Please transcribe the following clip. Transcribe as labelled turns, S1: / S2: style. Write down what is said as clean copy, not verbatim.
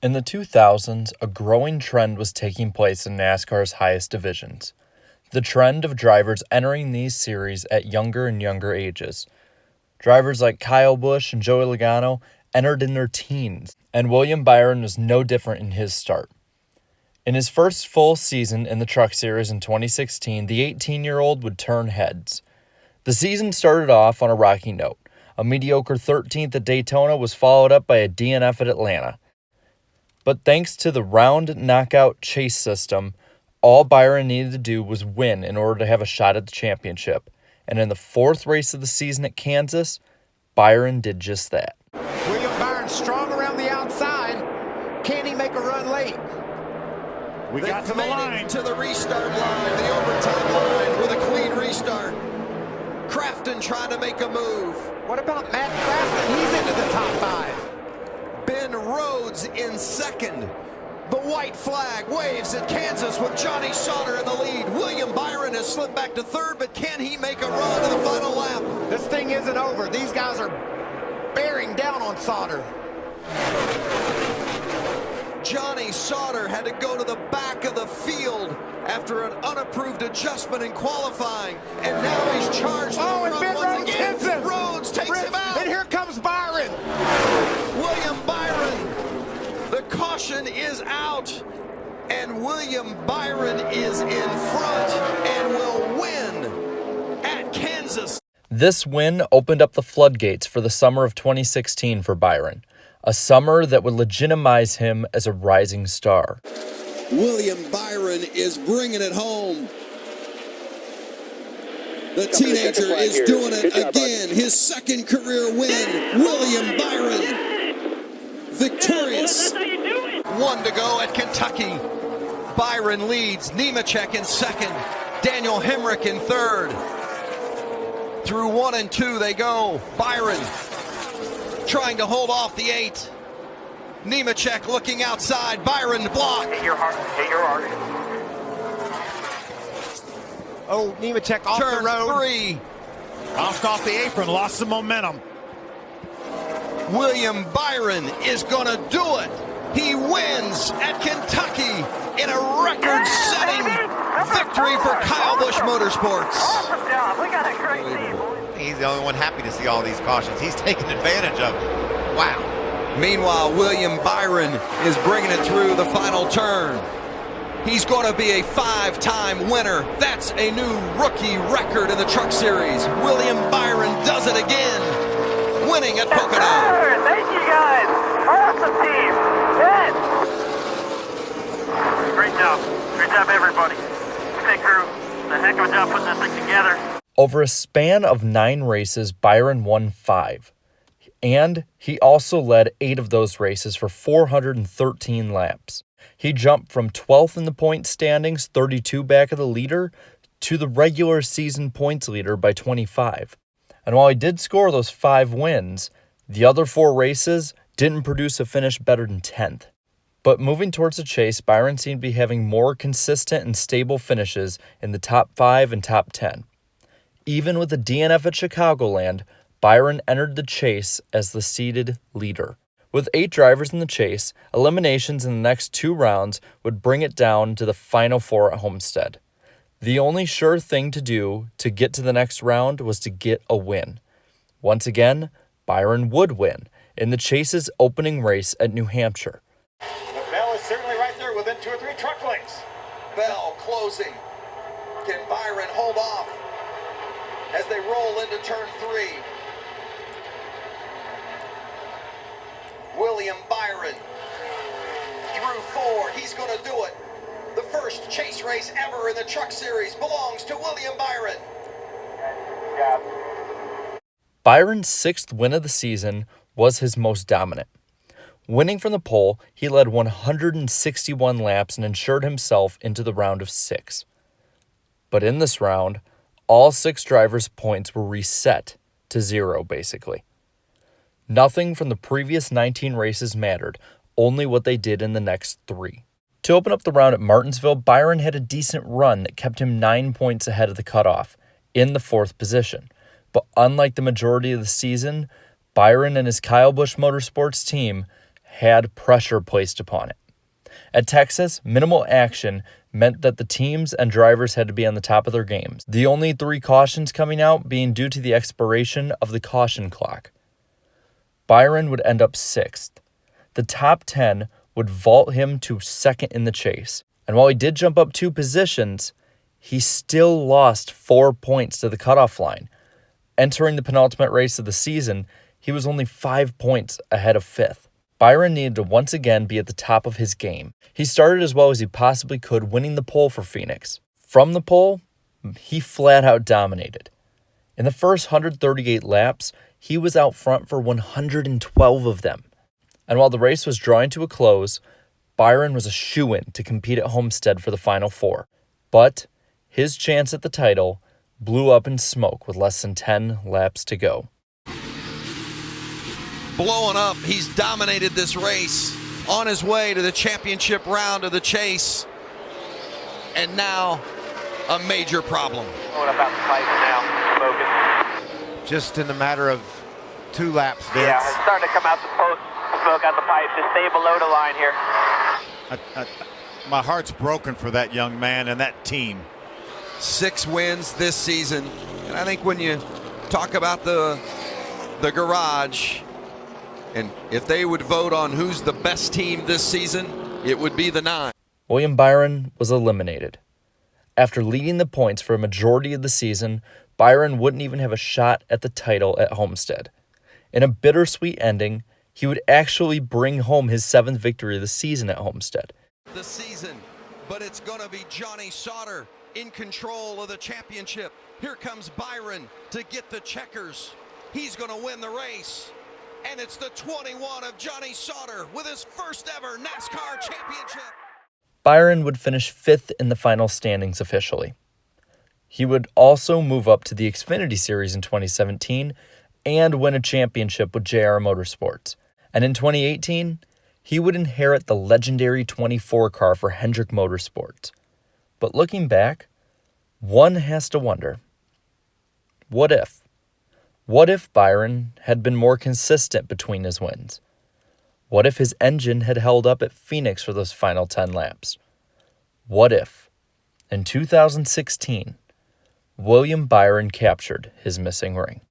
S1: In the 2000s, a growing trend was taking place in NASCAR's highest divisions. The trend of drivers entering these series at younger and younger ages. Drivers like Kyle Busch and Joey Logano entered in their teens, and William Byron was no different in his start. In his first full season in the Truck Series in 2016, the 18-year-old would turn heads. The season started off on a rocky note. A mediocre 13th at Daytona was followed up by a DNF at Atlanta. But thanks to the round knockout chase system, all Byron needed to do was win in order to have a shot at the championship. And in the fourth race of the season at Kansas, Byron did just that.
S2: William Byron strong around the outside. Can he make a run late?
S3: We got to the line. To the restart line, the overtime line with a clean restart. Crafton trying to make a move.
S2: What about Matt Crafton? He's into the top five.
S3: Ben Rhodes in second. The white flag waves at Kansas with Johnny Sauter in the lead. William Byron has slipped back to third, but can he make a run to the final lap?
S2: This thing isn't over. These guys are bearing down on Sauter.
S3: Johnny Sauter had to go to the back of the field after an unapproved adjustment in qualifying, and now he's charged.
S2: Oh, and Ben Rhodes hits him.
S3: Rhodes takes him out.
S2: And here comes Byron.
S3: William Byron. The caution is out, and William Byron is in front and will win at Kansas.
S1: This win opened up the floodgates for the summer of 2016 for Byron, a summer that would legitimize him as a rising star.
S3: William Byron is bringing it home. The teenager is doing it again. His second career win. William Byron, victorious. One to go at Kentucky. Byron leads. Nemechek in second. Daniel Hemrick in third. Through 1 and 2 they go. Byron trying to hold off the 8. Nemechek looking outside. Byron block.
S4: Hit your heart. Hit your heart.
S2: Oh, Nemechek off
S3: Turn
S2: the road.
S3: 3.
S5: Bounced off the apron, lost some momentum.
S3: William Byron is going to do it. He wins at Kentucky in a record-setting victory for Kyle Busch Motorsports.
S4: Awesome job. We got a great team.
S6: He's the only one happy to see all these cautions. He's taking advantage of it. Wow.
S3: Meanwhile, William Byron is bringing it through the final turn. He's going to be a 5-time winner. That's a new rookie record in the Truck Series. William Byron does it again, winning at Pocono.
S4: Thank you, guys. Awesome team. Good. Great job. Great job, everybody. Pit crew, a heck of a job putting this thing together.
S1: Over a span of 9 races, Byron won 5. And he also led 8 of those races for 413 laps. He jumped from 12th in the point standings, 32 back of the leader, to the regular season points leader by 25. And while he did score those 5 wins, the other 4 races didn't produce a finish better than 10th. But moving towards the chase, Byron seemed to be having more consistent and stable finishes in the top 5 and top 10. Even with the DNF at Chicagoland, Byron entered the chase as the seeded leader. With 8 drivers in the chase, eliminations in the next 2 rounds would bring it down to the final 4 at Homestead. The only sure thing to do to get to the next round was to get a win. Once again, Byron would win in the chase's opening race at New Hampshire.
S5: The bell is certainly right there within 2 or 3 truck lengths.
S3: Bell closing. Can Byron hold off as they roll into turn 3? William Byron through 4. He's going to do it. The first chase race ever in the Truck Series belongs to William Byron.
S4: Yeah.
S1: Byron's 6th win of the season was his most dominant. Winning from the pole, he led 161 laps and ensured himself into the round of 6. But in this round, all 6 drivers' points were reset to 0, basically. Nothing from the previous 19 races mattered, only what they did in the next 3. To open up the round at Martinsville, Byron had a decent run that kept him 9 points ahead of the cutoff, in the 4th position. But unlike the majority of the season, Byron and his Kyle Busch Motorsports team had pressure placed upon it. At Texas, minimal action meant that the teams and drivers had to be on the top of their games, the only 3 cautions coming out being due to the expiration of the caution clock. Byron would end up 6th. The top 10 would vault him to 2nd in the chase, and while he did jump up 2 positions, he still lost 4 points to the cutoff line. Entering the penultimate race of the season, he was only 5 points ahead of 5th. Byron needed to once again be at the top of his game. He started as well as he possibly could, winning the pole for Phoenix. From the pole, he flat out dominated. In the first 138 laps, he was out front for 112 of them. And while the race was drawing to a close, Byron was a shoo-in to compete at Homestead for the Final 4. But his chance at the title blew up in smoke with less than 10 laps to go.
S3: Blowing up, he's dominated this race, on his way to the championship round of the chase, and now a major problem.
S4: What about the pipe now? Smoking.
S6: Just in the matter of 2 laps, Vince.
S4: Yeah, it's starting to come out the post, smoke out the pipe. Just stay below the line here.
S7: My heart's broken for that young man and that team.
S3: 6 wins this season, and I think when you talk about the garage, and if they would vote on who's the best team this season, it would be the 9.
S1: William Byron was eliminated. After leading the points for a majority of the season, Byron wouldn't even have a shot at the title at Homestead. In a bittersweet ending, he would actually bring home his 7th victory of the season at Homestead.
S3: The season, but it's going to be Johnny Sauter in control of the championship. Here comes Byron to get the checkers. He's going to win the race. And it's the 21 of Johnny Sauter with his first ever NASCAR championship.
S1: Byron would finish 5th in the final standings officially. He would also move up to the Xfinity Series in 2017 and win a championship with JR Motorsports. And in 2018, he would inherit the legendary 24 car for Hendrick Motorsports. But looking back, one has to wonder, what if? What if Byron had been more consistent between his wins? What if his engine had held up at Phoenix for those final 10 laps? What if, in 2016, William Byron captured his missing ring?